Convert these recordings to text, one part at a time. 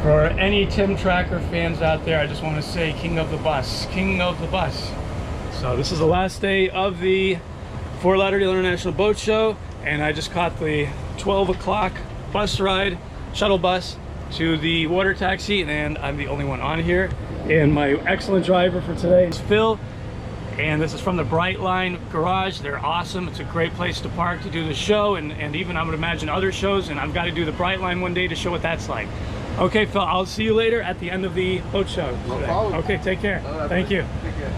For any Tim Tracker fans out there, I just want to say king of the bus, king of the bus. So this is the last day of the Fort Lauderdale International Boat Show, and I just caught the 12 o'clock bus ride, shuttle bus, to the water taxi, and I'm the only one on here. And my excellent driver for today is Phil, and this is from the Brightline Garage. They're awesome. It's a great place to park to do the show, and even I would imagine other shows, and I've got to do the Brightline one day to show what that's like. Okay, Phil, I'll see you later at the end of the boat show today. No problem. Okay, take care. Thank you. Take care.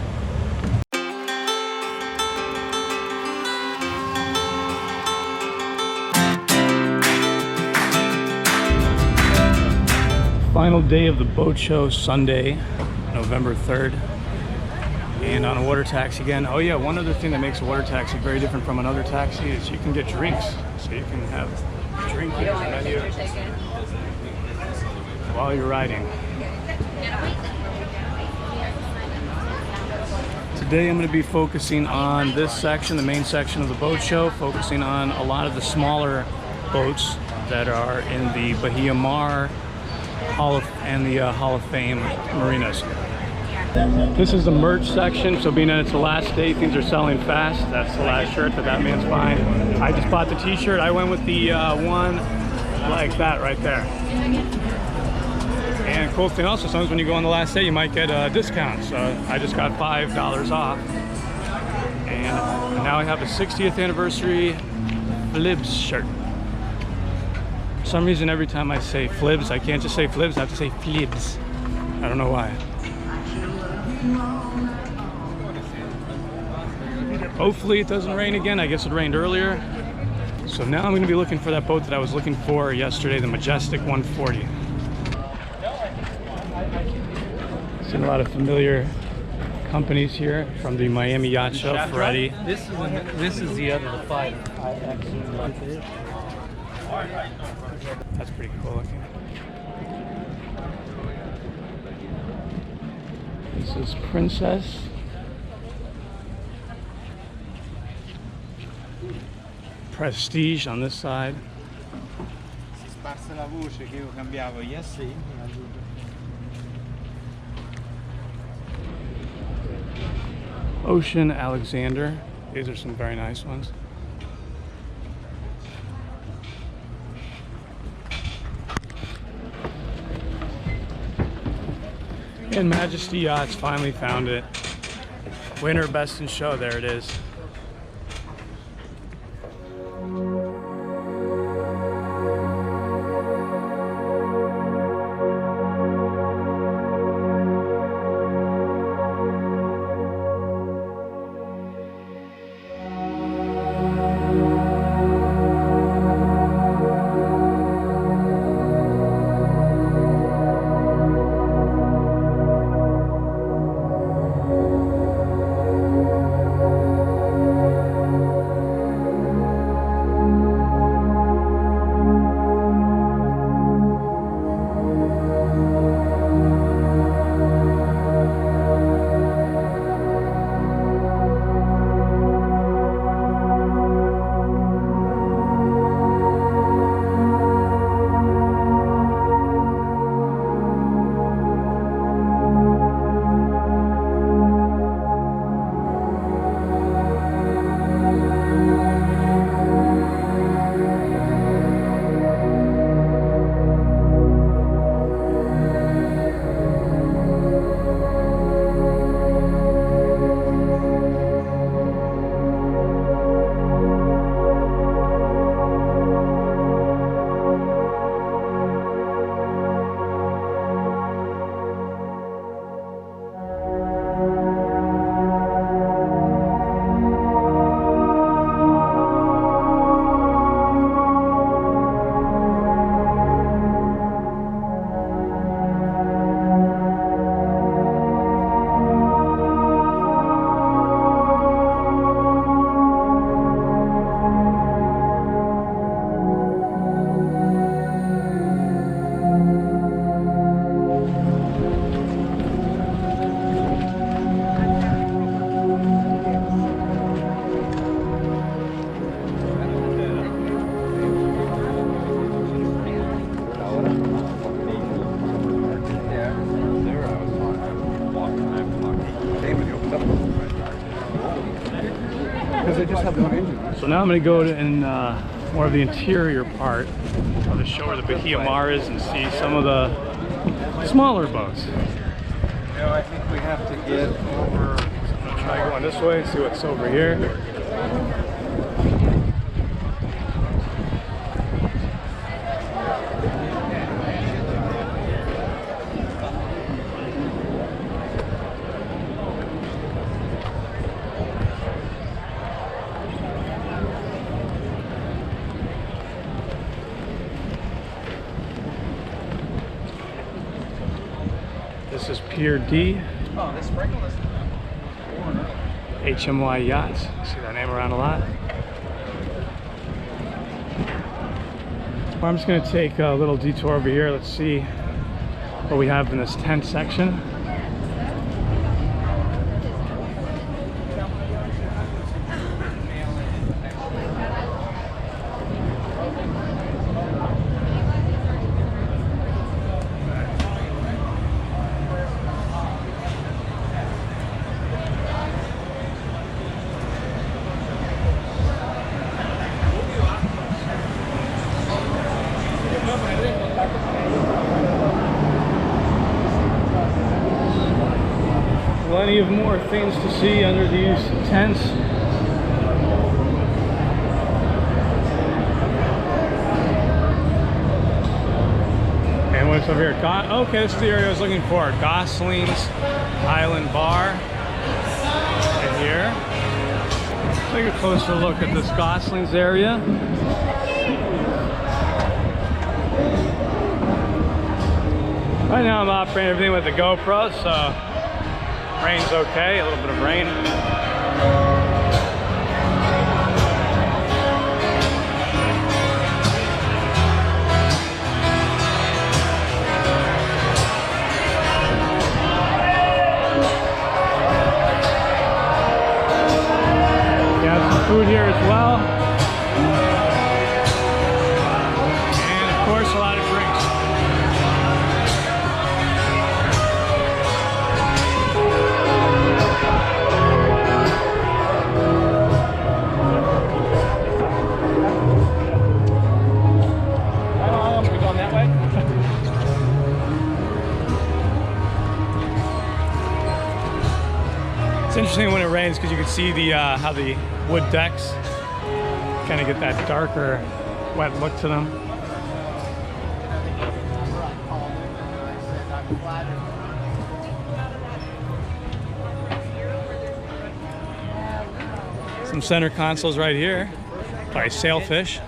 Final day of the boat show, Sunday, November 3rd, and on a water taxi again. Oh yeah, one other thing that makes a water taxi very different from another taxi is you can get drinks. So you can have drinking menu while you're riding. Today I'm going to be focusing on this section, the main section of the boat show, focusing on a lot of the smaller boats that are in the Bahia Mar and the Hall of Fame marinas. This is the merch section, so being that it's the last day, things are selling fast. That's the last shirt that that man's buying. I just bought the t-shirt. I went with the one like that right there. And cool thing also, sometimes when you go on the last day, you might get a discount. So I just got $5 off. And now I have a 60th anniversary FLIBS shirt. For some reason, every time I say FLIBS, I can't just say FLIBS, I have to say FLIBS. I don't know why. Hopefully it doesn't rain again. I guess it rained earlier. So now I'm going to be looking for that boat that I was looking for yesterday, the Majestic 140. Seen a lot of familiar companies here from the Miami Yacht Show. Freddie. This is the other 5X. That's pretty cool looking. This is Princess. Prestige on this side. Ocean Alexander. These are some very nice ones. And Majesty Yachts finally found it. Winner, best in show. There it is. they just have one engine. So now I'm going to go in more of the interior part of the show where the Bahia Mar is and see some of the smaller boats. You know, I think we have to get over. I'm going to try going this way, see what's over here. This is Pier D. Oh, they sprinkle this. HMY Yachts. See that name around a lot. I'm just going to take a little detour over here. Let's see what we have in this tent section. Plenty of more things to see under these tents. And what's over here? Okay, this is the area I was looking for. Goslings Island Bar. Right here. Take a closer look at this Goslings area. Right now I'm operating everything with the GoPro, so rain's okay, a little bit of rain. We have some food here as well. And of course, a lot of drinks. It's interesting when it rains because you can see the how the wood decks kind of get that darker, wet look to them. Some center consoles right here by Sailfish.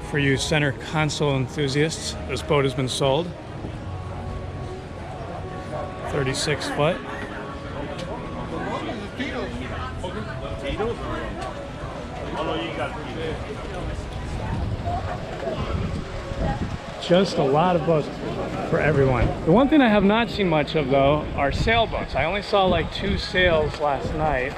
For you center console enthusiasts, this boat has been sold. 36 foot. Just a lot of boats for everyone. The one thing I have not seen much of though are sailboats. I only saw like 2 sails last night.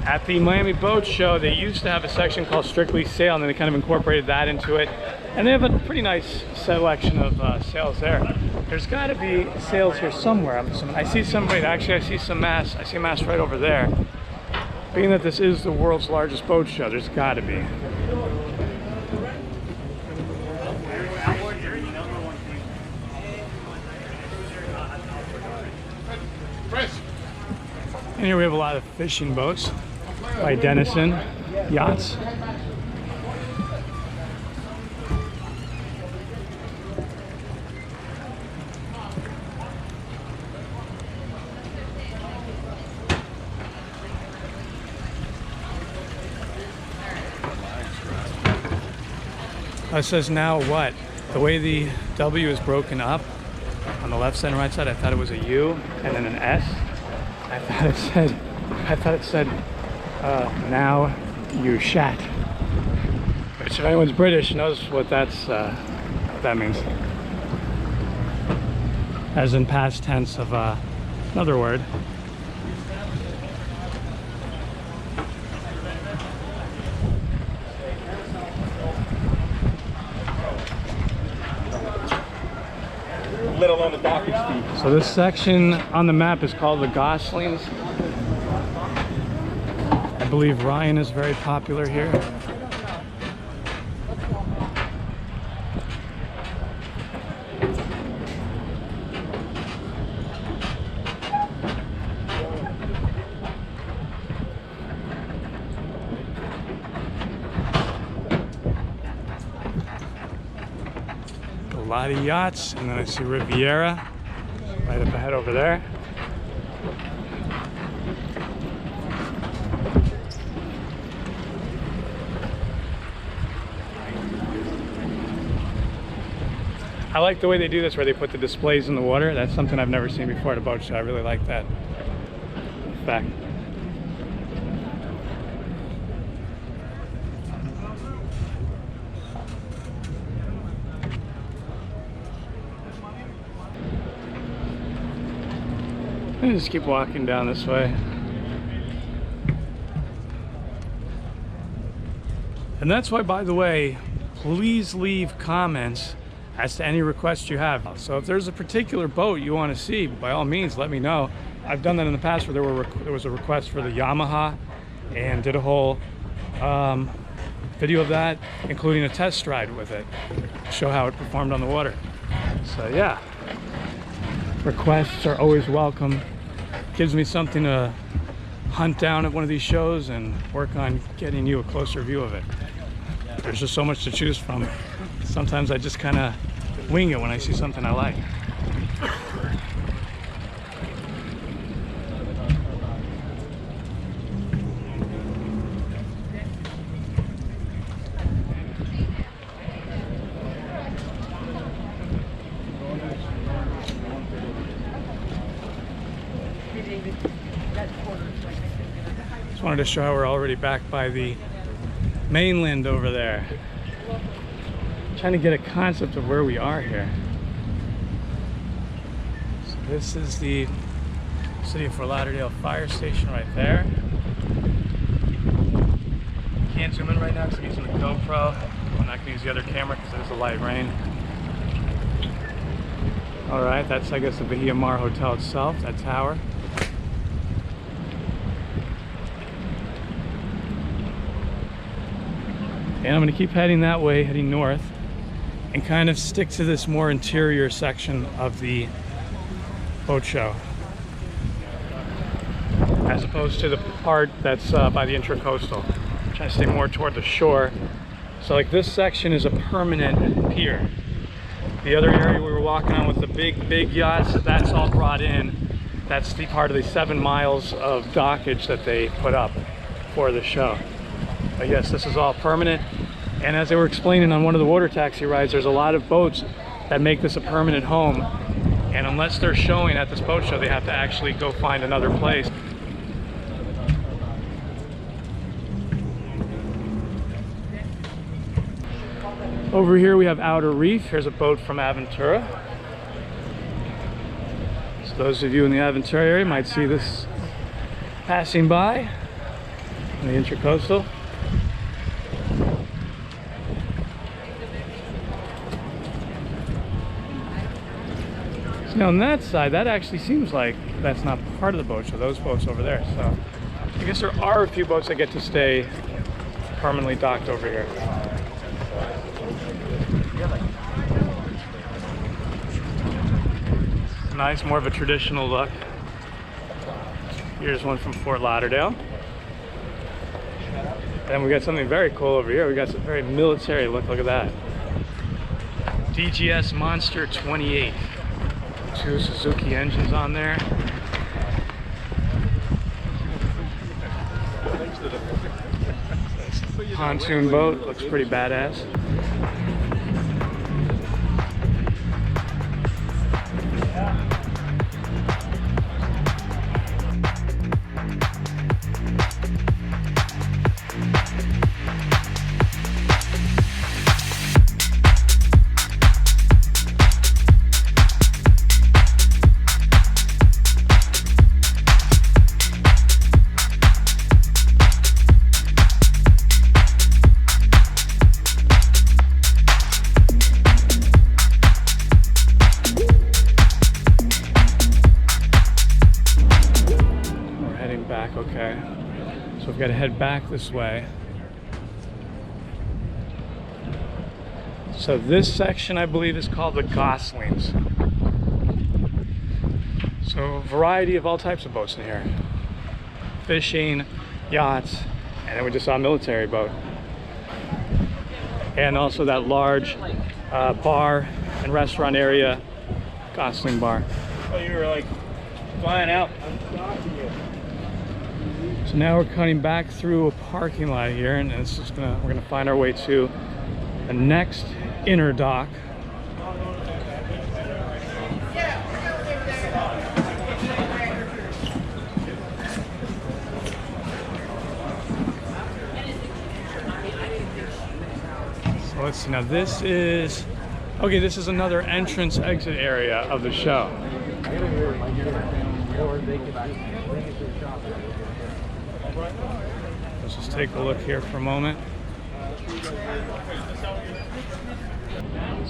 At the Miami Boat Show, they used to have a section called Strictly Sail, and then they kind of incorporated that into it. And they have a pretty nice selection of sails there. There's got to be sails here somewhere. I see some, wait, actually I see some masts. I see a mast right over there. Being that this is the world's largest boat show, there's got to be. And here we have a lot of fishing boats by Denison Yachts. It says now what? The way the W is broken up on the left side and right side, I thought it was a U and then an S. I thought it said now you shat. Which if anyone's British knows what that means. As in past tense of another word. let alone the dockage fee. So this section on the map is called the Goslings. I believe Ryan is very popular here. A lot of yachts, and then I see Riviera right up ahead over there. I like the way they do this, where they put the displays in the water. That's something I've never seen before at a boat show. I really like that fact. I just keep walking down this way. And that's why, by the way, please leave comments as to any requests you have. So if there's a particular boat you want to see, by all means, let me know. I've done that in the past where there was a request for the Yamaha, and did a whole video of that, including a test ride with it, to show how it performed on the water. So yeah, requests are always welcome. Gives me something to hunt down at one of these shows and work on getting you a closer view of it. There's just so much to choose from. Sometimes I just kind of wing it when I see something I like. Just wanted to show how we're already back by the mainland over there. Trying to get a concept of where we are here. So this is the City of Fort Lauderdale fire station right there. Can't zoom in right now because I'm using the GoPro. I'm not going to use the other camera because there's a light rain. Alright, that's I guess the Bahia Mar Hotel itself, that tower. And I'm going to keep heading that way, heading north, and kind of stick to this more interior section of the boat show, as opposed to the part that's by the intracoastal. I'm trying to stay more toward the shore. So like this section is a permanent pier. The other area we were walking on with the big yachts, that's all brought in. That's the part of the 7 miles of dockage that they put up for the show. But yes, this is all permanent. And as they were explaining on one of the water taxi rides, there's a lot of boats that make this a permanent home. And unless they're showing at this boat show, they have to actually go find another place. Over here we have Outer Reef. Here's a boat from Aventura. So those of you in the Aventura area might see this passing by in the intracoastal. Now on that side, that actually seems like that's not part of the boat show, those boats over there. So I guess there are a few boats that get to stay permanently docked over here. Nice, more of a traditional look. Here's one from Fort Lauderdale. And we got something very cool over here. We got some very military look at that. DGS Monster 28. 2 Suzuki engines on there. Pontoon boat, looks pretty badass. back this way. So this section, I believe, is called the Goslings. So a variety of all types of boats in here. Fishing, yachts, and then we just saw a military boat. And also that large bar and restaurant area, Gosling Bar. Oh, you were like flying out. So now we're cutting back through a parking lot here, and it's just we're gonna find our way to the next inner dock. So let's see, now this is, okay, this is another entrance exit area of the show. Let's just take a look here for a moment.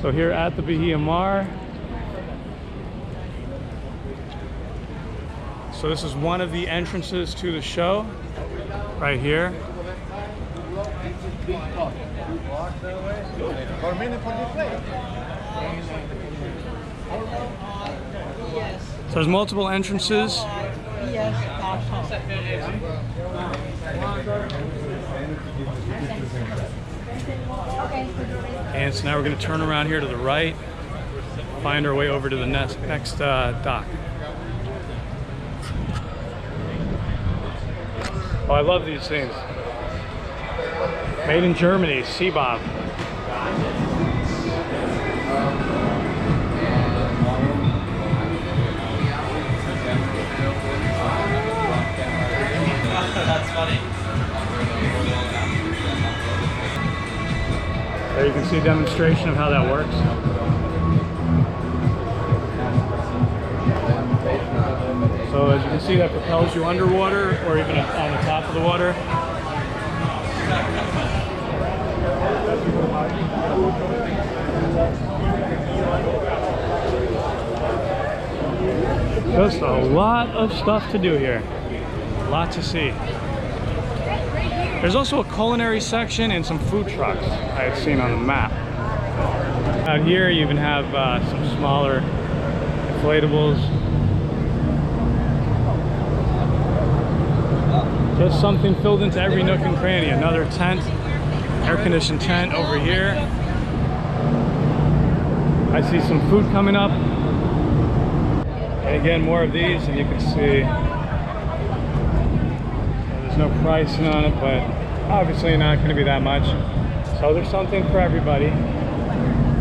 So here at the Bahia Mar, so this is one of the entrances to the show, right here. So there's multiple entrances. And so now we're going to turn around here to the right, find our way over to the next dock. Oh, I love these things. Made in Germany, Sea Bob. That's funny. There you can see a demonstration of how that works. So as you can see, that propels you underwater or even on the top of the water. Just a lot of stuff to do here. A lot to see. There's also a culinary section and some food trucks I had seen on the map. Out here you even have some smaller inflatables. Just something filled into every nook and cranny. Another tent, air-conditioned tent over here. I see some food coming up. And again, more of these, and you can see there's no pricing on it, but obviously not going to be that much. So there's something for everybody.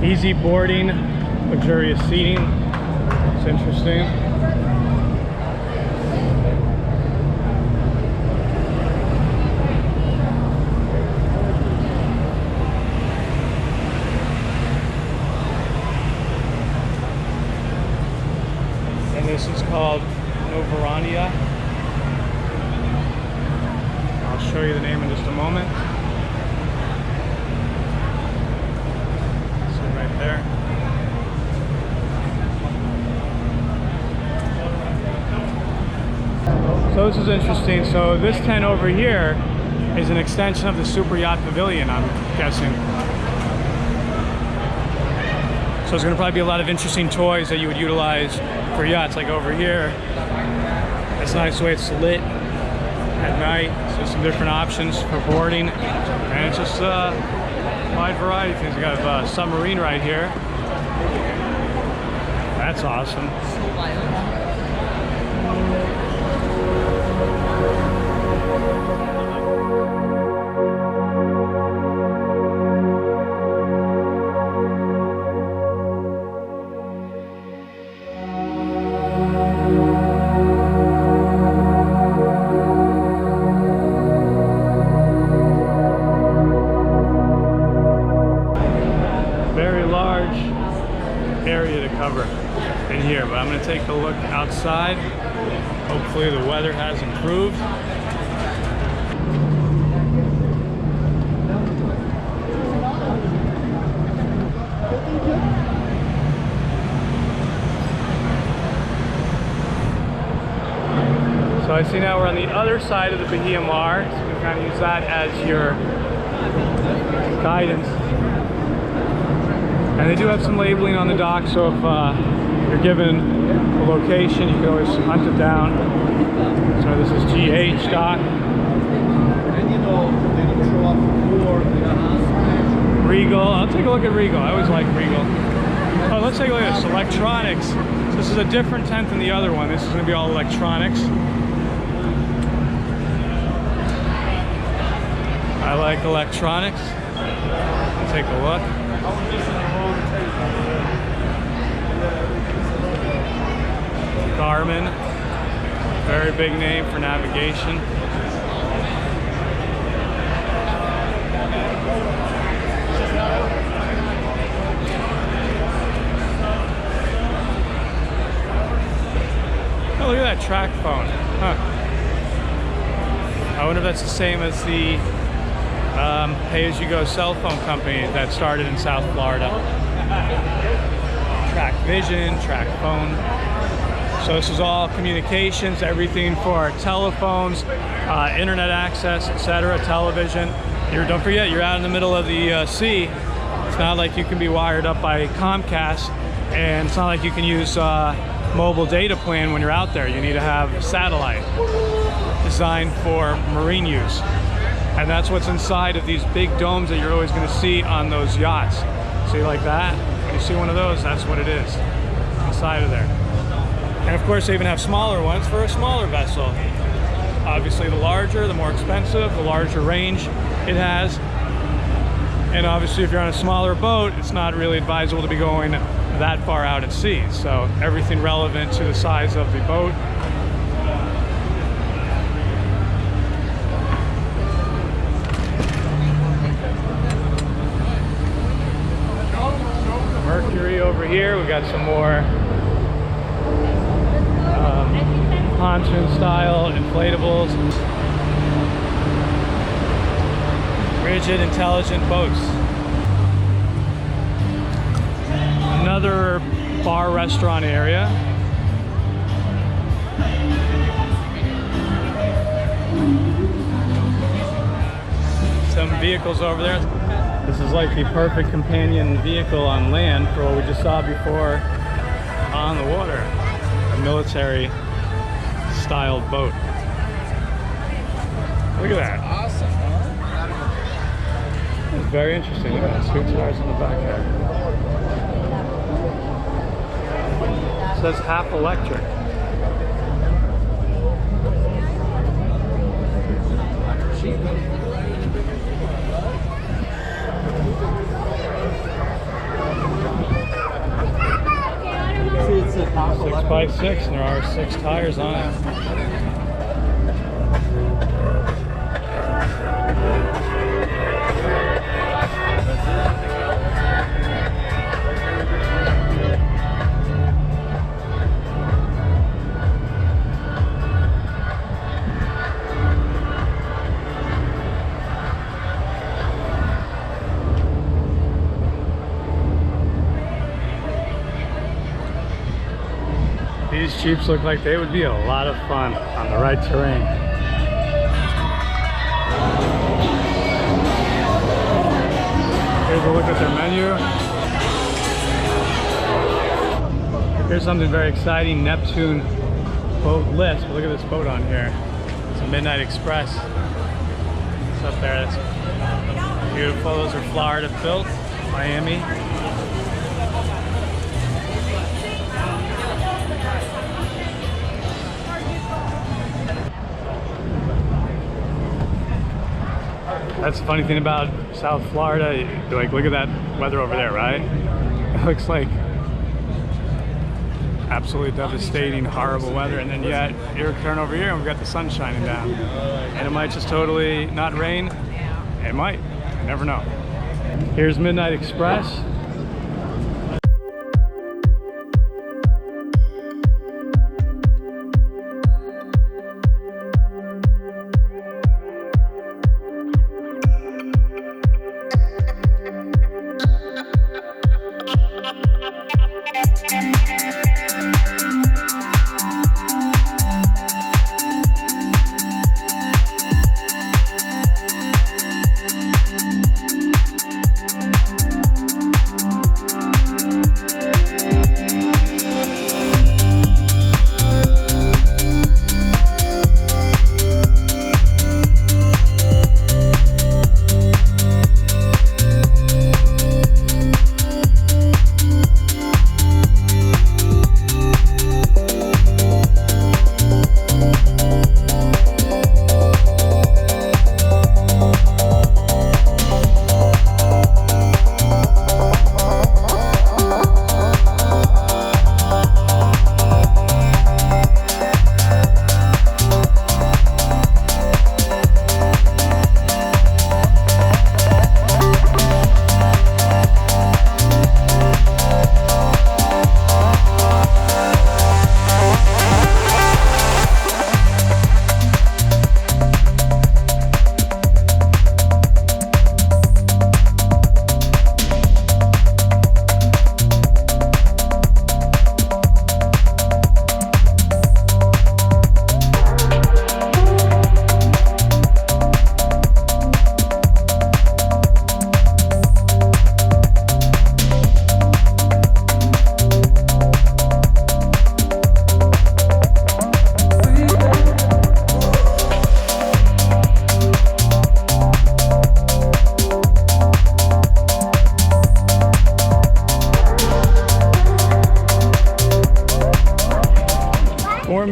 Easy boarding, luxurious seating. It's interesting. This is called Novarania. I'll show you the name in just a moment. So right there. So this is interesting. So this tent over here is an extension of the Super Yacht Pavilion, I'm guessing. So there's going to probably be a lot of interesting toys that you would utilize for yachts, like over here. It's nice the way it's lit at night. So some different options for boarding, and it's just a wide variety of things. You got a submarine right here. That's awesome. Area to cover in here, but I'm going to take a look outside. Hopefully the weather has improved. So I see now we're on the other side of the Bahia Mar. So we kind of use that as your guidance. And they do have some labeling on the dock, so if you're given a location, you can always hunt it down. So this is GH dock. And you know, they don't show up for Regal. I'll take a look at Regal. I always like Regal. Oh, let's take a look at this. Electronics. So this is a different tent than the other one. This is going to be all electronics. I like electronics. I'll take a look. Garmin. Very big name for navigation. Oh, look at that track phone. Huh. I wonder if that's the same as the pay-as-you-go cell phone company that started in South Florida. Track vision, track phone. So this is all communications, everything for telephones, internet access, etc., television. Don't forget, you're out in the middle of the sea. It's not like you can be wired up by Comcast, and it's not like you can use mobile data plan when you're out there. You need to have satellite designed for marine use. And that's what's inside of these big domes that you're always going to see on those yachts. See, like that? When you see one of those, that's what it is inside of there. And of course, they even have smaller ones for a smaller vessel. Obviously, the larger, the more expensive, the larger range it has. And obviously, if you're on a smaller boat, it's not really advisable to be going that far out at sea. So everything relevant to the size of the boat. Mercury over here. We got some more pontoon style inflatables. Rigid, intelligent boats. Another bar restaurant area. Some vehicles over there. This is like the perfect companion vehicle on land for what we just saw before on the water. A military styled boat. Look at that. Awesome, huh? It's very interesting. Look at that. Sweet tires on the back there. It says half electric. See, it's a 6x6, and there are 6 tires on it. These Jeeps look like they would be a lot of fun on the right terrain. Here's a look at their menu. Here's something very exciting, Neptune boat list. But look at this boat on here. It's a Midnight Express. It's up there. That's beautiful. Those are Florida built, Miami. That's the funny thing about South Florida. Like, look at that weather over there, right? It looks like absolutely devastating, horrible weather, and then yet you turn over here and we've got the sun shining down. And it might just totally not rain. It might. You never know. Here's Midnight Express.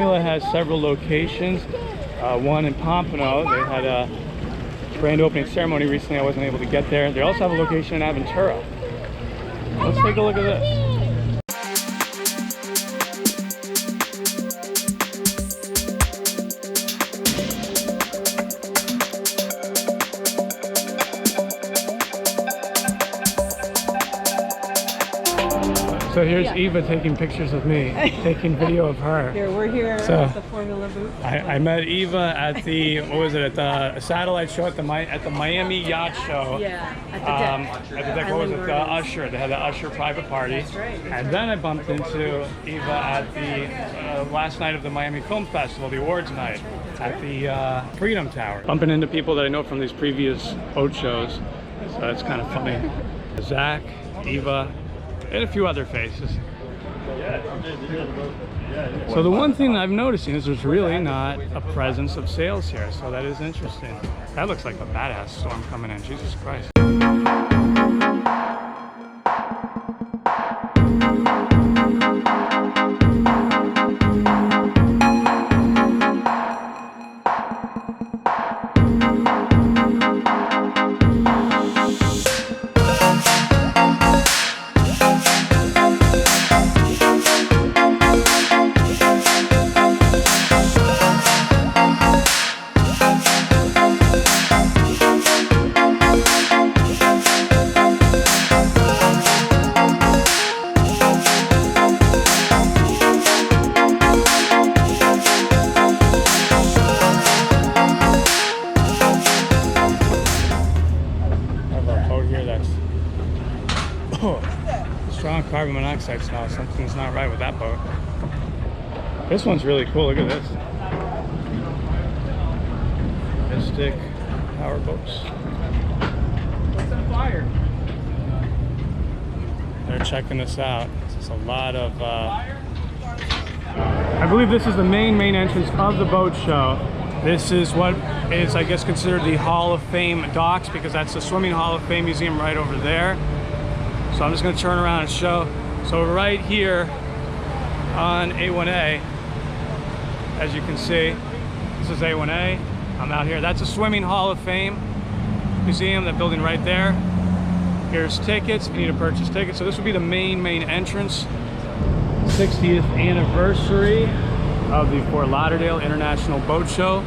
Formula has several locations. One in Pompano. They had a grand opening ceremony recently. I wasn't able to get there. They also have a location in Aventura. Let's take a look at this. So here's Eva taking pictures of me, taking video of her. Here, we're here at the Formula booth. I met Eva at the, what was it, at the satellite show at the Miami Yacht Show. Yeah, at the deck. What was it, the Usher, they had the Usher private party. That's right. And then I bumped into Eva at the last night of the Miami Film Festival, the awards night, at the Freedom Tower. Bumping into people that I know from these previous boat shows, so that's kind of funny. Zach, Eva, and a few other faces. So the one thing I've noticed is there's really not a presence of sails here, so that is interesting. That looks like a badass storm coming in, Jesus Christ. Strong carbon monoxide smell. Something's not right with that boat. This one's really cool. Look at this. Mystic power boats. What's on fire? They're checking this out. It's a lot of. I believe this is the main entrance of the boat show. This is what is, I guess, considered the Hall of Fame docks, because that's the Swimming Hall of Fame museum right over there. So I'm just going to turn around and show. So right here on A1A, as you can see, this is A1A. I'm out here. That's a Swimming Hall of Fame museum, that building right there. Here's tickets, if you need to purchase tickets. So this would be the main entrance. 60th anniversary of the Fort Lauderdale International Boat Show,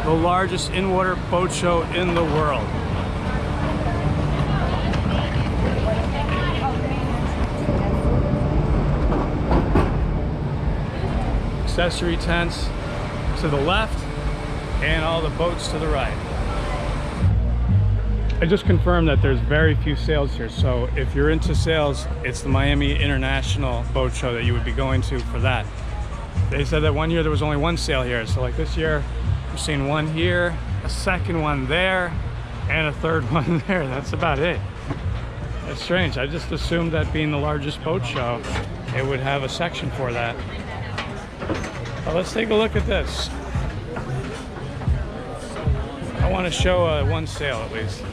the largest in-water boat show in the world. Accessory tents to the left and all the boats to the right. I just confirmed that there's very few sails here, so if you're into sails, it's the Miami International Boat Show that you would be going to for that. They said that one year there was only one sail here, so like this year we've seen one here, a second one there, and a third one there. That's about it. That's strange. I just assumed that being the largest boat show, it would have a section for that. Well, let's take a look at this. I want to show one sail at least.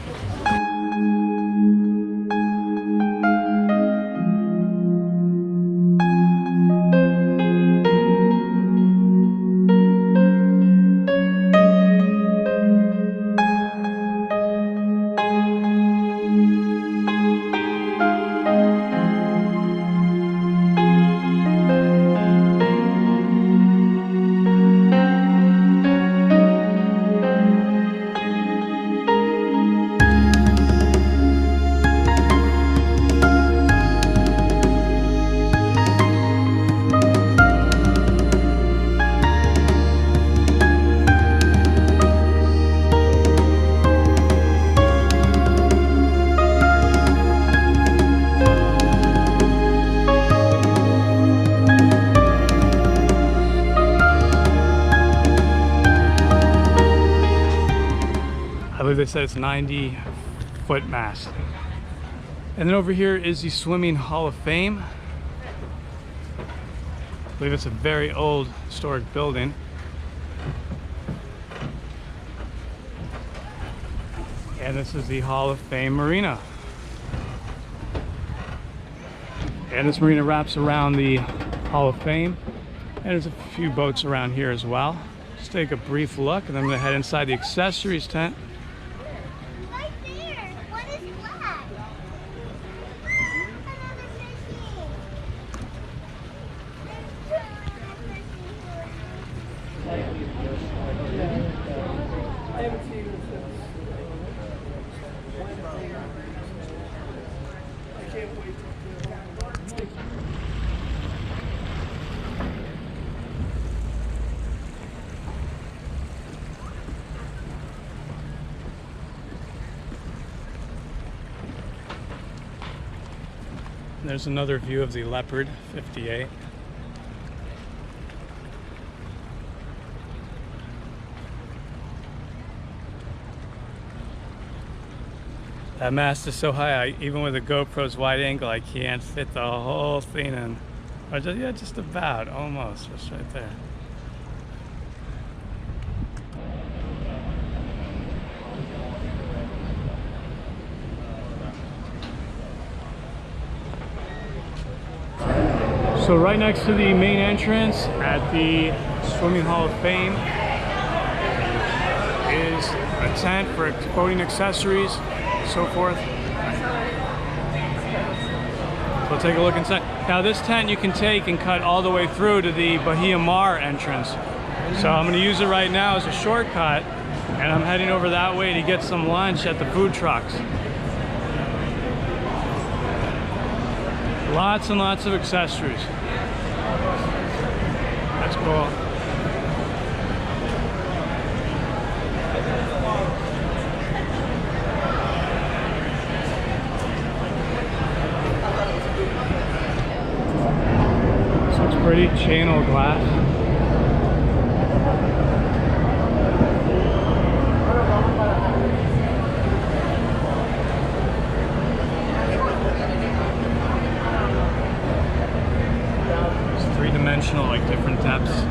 They said it's 90-foot mast. And then over here is the Swimming Hall of Fame. I believe it's a very old historic building. And this is the Hall of Fame Marina. And this marina wraps around the Hall of Fame. And there's a few boats around here as well. Just take a brief look, and then I'm gonna head inside the accessories tent. Right there. What is black? Another fishing. There's another view of the Leopard 58. That mast is so high, even with the GoPro's wide angle, I can't fit the whole thing in. Or just, yeah, just about, almost, just right there. So right next to the main entrance at the Swimming Hall of Fame is a tent for boating accessories, so forth. So take a look inside. Now this tent you can take and cut all the way through to the Bahia Mar entrance. So I'm going to use it right now as a shortcut, and I'm heading over that way to get some lunch at the food trucks. Lots and lots of accessories. That's cool. So it's pretty channel glass. Three-dimensional, like different depths.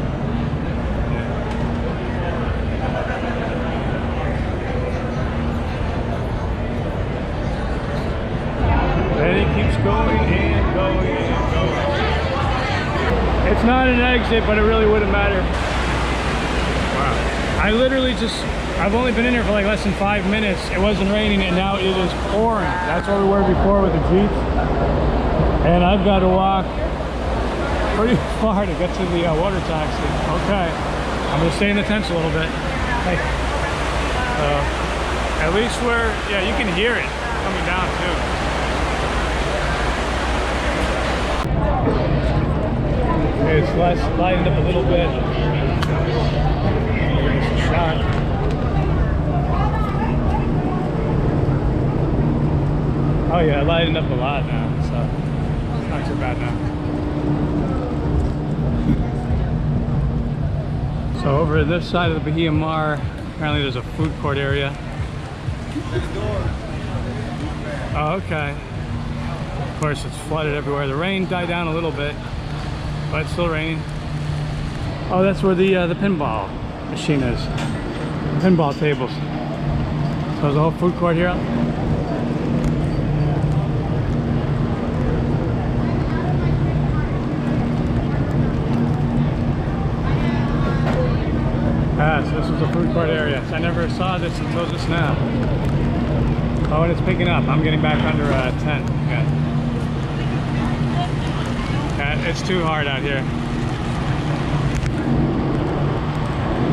And it keeps going and going and going. It's not an exit, but it really wouldn't matter. Wow. I literally I've only been in here for like less than 5 minutes. It wasn't raining and now it is pouring. That's where we were before with the Jeeps. And I've got to walk pretty far to get to the water taxi. Okay, I'm gonna stay in the tents a little bit. Hey. At least yeah, you can hear it coming down too. Okay, it's lightened up a little bit. Give this a shot. Oh yeah, it lightened up a lot now, so it's not too bad now. So over this side of the Bahia Mar, apparently there's a food court area. Oh, okay. Of course, it's flooded everywhere. The rain died down a little bit, but it's still raining. Oh, that's where the pinball machine is. Pinball tables. So there's a whole food court here. Ah, so this was a food court area. So I never saw this until just now. Oh, and it's picking up. I'm getting back under a tent. Okay. It's too hard out here.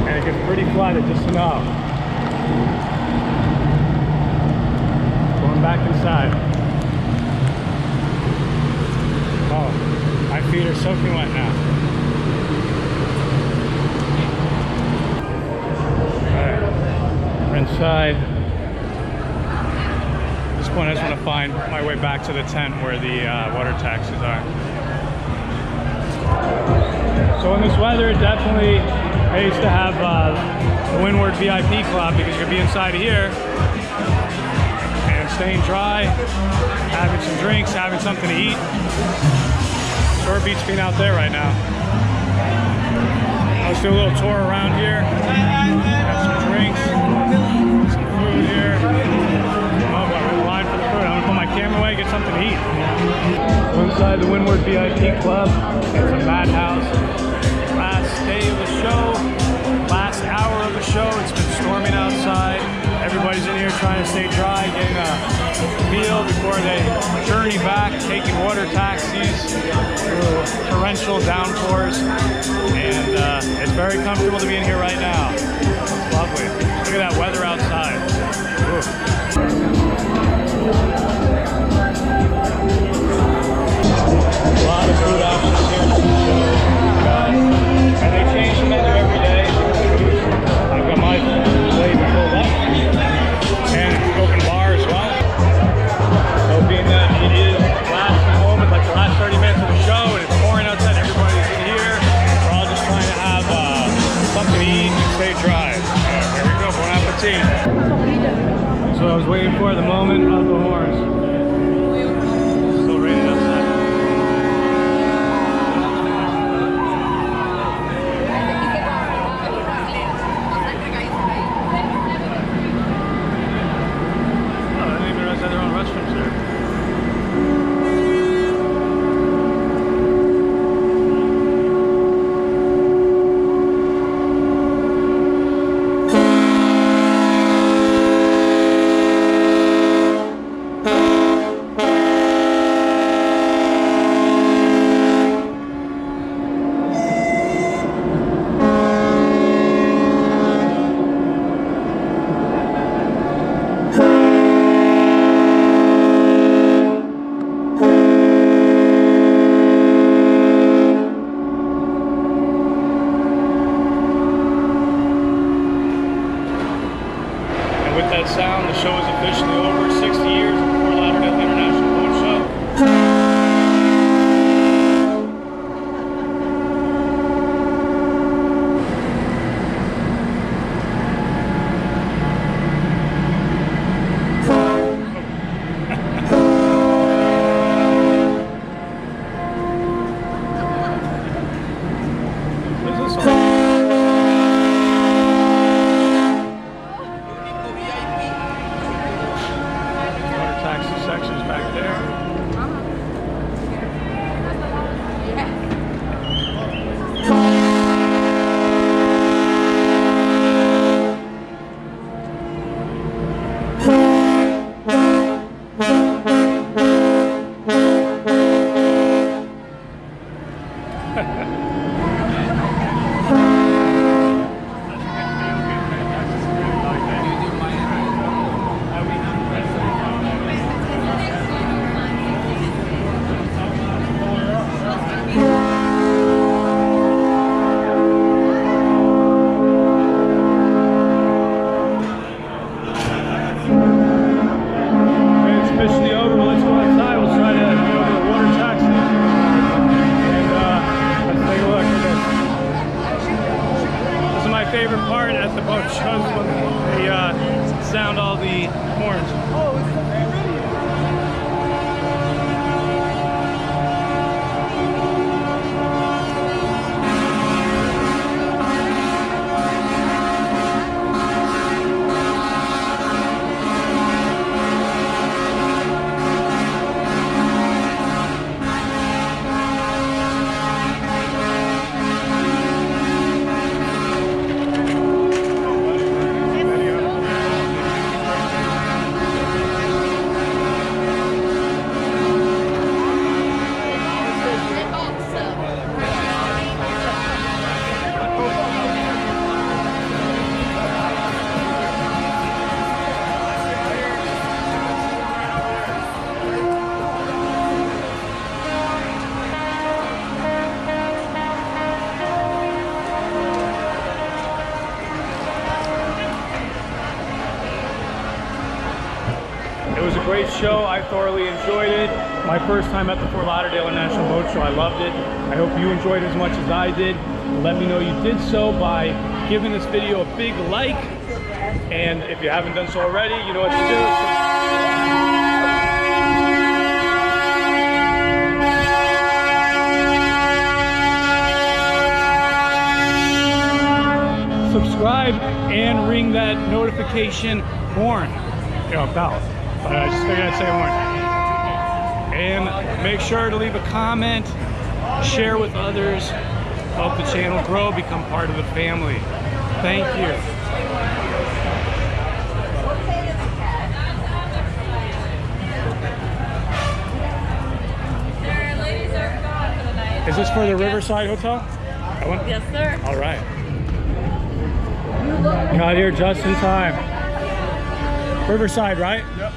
And it gets pretty flooded, just to know. Going back inside. Oh, my feet are soaking wet now. Inside. At this point I just want to find my way back to the tent where the water taxis are. So in this weather it definitely pays to have the Windward VIP Club, because you can be inside of here and staying dry, having some drinks, having something to eat. Sure beats being out there right now. Let's do a little tour around here. Have some drinks, some food here. Oh, but we're in line for the food. I'm gonna put my camera away, get something to eat. So inside the Windward VIP Club, it's a madhouse. day of the show, last hour of the show. It's been storming outside. Everybody's in here trying to stay dry, getting a meal before they journey back, taking water taxis through torrential downpours. And it's very comfortable to be in here right now. It's lovely. Look at that weather outside. Ooh. A lot of food options here for the show, guys. And they change the menu every day. I've got my plate filled up. And open bar as well. So being that it is last moment, like the last 30 minutes of the show, and it's pouring outside, everybody's in here. We're all just trying to have something to eat and stay dry. Here we go, bon appetit. So I was waiting for the moment of the horns. Still raining outside. Sound. The show is officially over. 60 years of the Fort Lauderdale International Boat Show. What is this all? Sections back there. Favorite part at the boat shows when they sound all the horns. Oh, it's the It was a great show. I thoroughly enjoyed it. My first time at the Fort Lauderdale International Boat Show. I loved it. I hope you enjoyed it as much as I did. Let me know you did so by giving this video a big like. And if you haven't done so already, you know what to do. Subscribe and ring that notification horn. Bell. But I just figured I'd say horn. And make sure to leave a comment, share with others, help the channel grow, become part of the family. Thank you. Ladies are gone for the night. Is this for the Riverside Hotel? That one? Yes, sir. All right. Got here just in time. Riverside, right? Yep.